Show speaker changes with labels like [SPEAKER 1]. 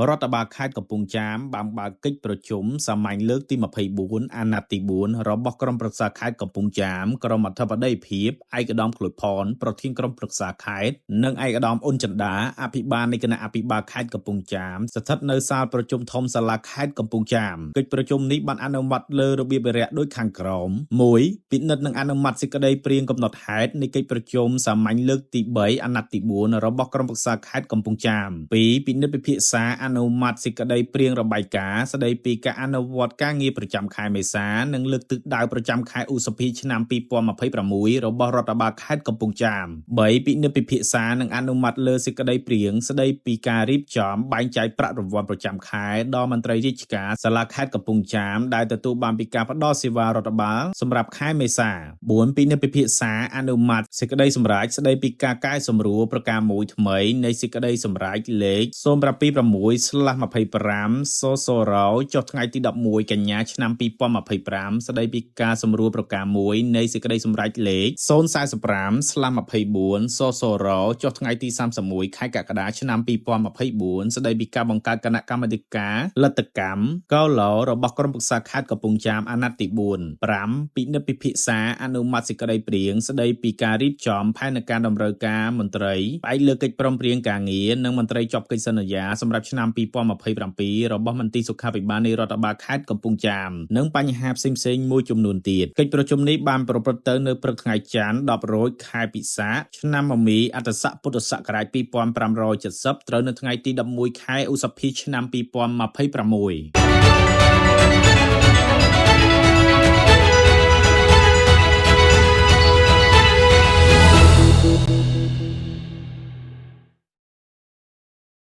[SPEAKER 1] រដ្ឋបាលខេត្តកំពង់ចាមបានបើកកិច្ចប្រជុំសាមញ្ញលើកទី24អាណត្តិទី4របស់ក្រុមប្រឹក្សាខេត្តកំពង់ចាមក្រុមអធិបតីភាពឯកឧត្តមខួយផនប្រធានក្រុមប្រឹក្សាខេត្តនិងឯកឧត្តមអ៊ុនចិន្តាអភិបាលនៃគណៈអភិបាលខេត្តកំពង់ចាមស្ថិតនៅសាលប្រជុំធំសាលាខេត្តកំពង់ចាមកិច្ចប្រជុំនេះបានអនុម័តលើរបៀបវារៈដូចខាងក្រោម 1. ពិនិត្យនិងអនុម័តសេចក្តីព្រាងកំណត់ហេតុនៃកិច្ចប្រជុំសាមញ្ញលើកទី3អាណត្តិទី4របស់ក្រុមប្រឹក្សាខេត្តកំពង់ចាម 2. ពិនិត្យពិភាក្សាអនុម័តសេចក្តីព្រាងរបាយការណ៍ស្តីពីការអនុវត្តការងារប្រចាំខែមេសានិងលើកទិសដៅប្រចាំខែឧសភាឆ្នាំ2026របស់រដ្ឋបាលខេត្តកំពង់ចាម 3. ពិនិត្យពិភាក្សានិងអនុម័តលើសេចក្តីព្រាងស្តីពីការរៀបចំបែងចែកប្រាក់រង្វាន់ប្រចាំខែដល់មន្ត្រីរាជការសាលាខេត្តកំពង់ចាមដែលទទួលបានពីការផ្តល់សេវារដ្ឋបាលសម្រាប់ខែមេសា 4. ពិនិត្យពិភាក្សាអនុម័តសេចក្តីសម្រេចស្តីពីការកែសម្រួលប្រការមួយថ្មីនៃសេចក្តីសម្រេចលេខ 076/25 សសរចុះថ្ងៃទី11កញ្ញាឆ្នាំ2025ស្តីពីការសម្រួលប្រការមួយនៃសេចក្តីសម្រេចលេខ 045/24 សសរចុះថ្ងៃទី31ខែកក្កដាឆ្នាំ2024ស្តីពីការបង្កើតគណៈកម្មាធិការលទ្ធកម្មកោឡរបស់ក្រុមប្រឹក្សាខេត្តកំពង់ចាមអាណត្តិទី4 5. ពិនិត្យពិភាក្សាអនុម័តសេចក្តីព្រាងស្តីពីការរៀបចំផែនការតម្រូវការមន្ត្រីផ្អែកលើកិច្ចព្រមព្រៀងការងារនិងមន្ត្រីជាប់កិច្ចសន្យាសម្រាប់ឆ្នាំ2027របស់មន្ទីរសុខាភិបាលនៃរដ្ឋបាលខេត្តកំពង់ចាមនិងបញ្ហាផ្សេងៗមួយចំនួនទៀតកិច្ចប្រជុំនេះបានប្រព្រឹត្តទៅនៅព្រឹកថ្ងៃច័ន្ទ10រោចខែពិសាខឆ្នាំមមីអត្តស័កពុទ្ធសករាជ2570ត្រូវនៅថ្ងៃទី11ខែឧសភាឆ្នាំ2026